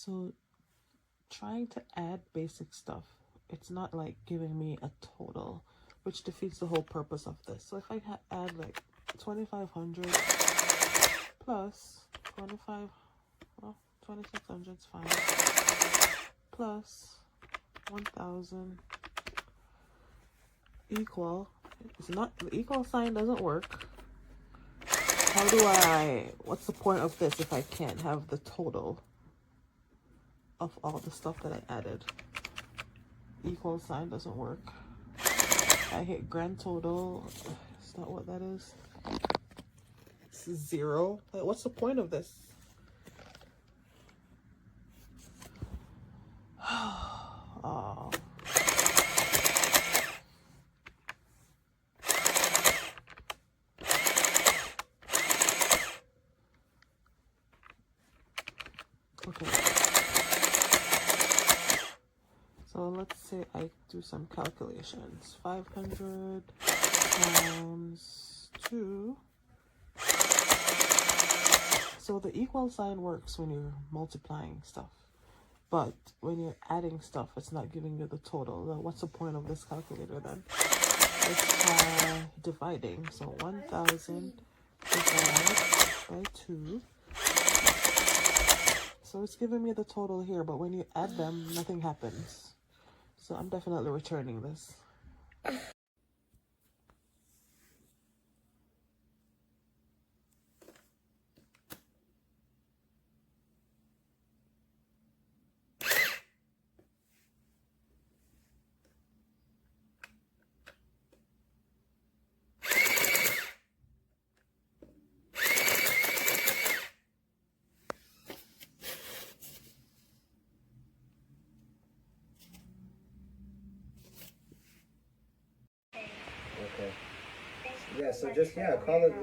So trying to add basic stuff, it's not like giving me a total, which defeats the whole purpose of this. So if I add like 2,500 plus 25, well, 2,600 is fine, plus 1,000 equal, it's not, the equal sign doesn't work. How do what's the point of this if I can't have the total of all the stuff that I added? Equal sign doesn't work. I hit grand total. Is that what that is? This is 0. Like, what's the point of this? Oh. Okay. So let's say I do some calculations. 500 times 2. So the equal sign works when you're multiplying stuff. But when you're adding stuff, it's not giving you the total. Then what's the point of this calculator then? Let's try dividing. So 1,000 divided by 2. So it's giving me the total here, but when you add them, nothing happens. So I'm definitely returning this. Okay. Yeah, so just, call it.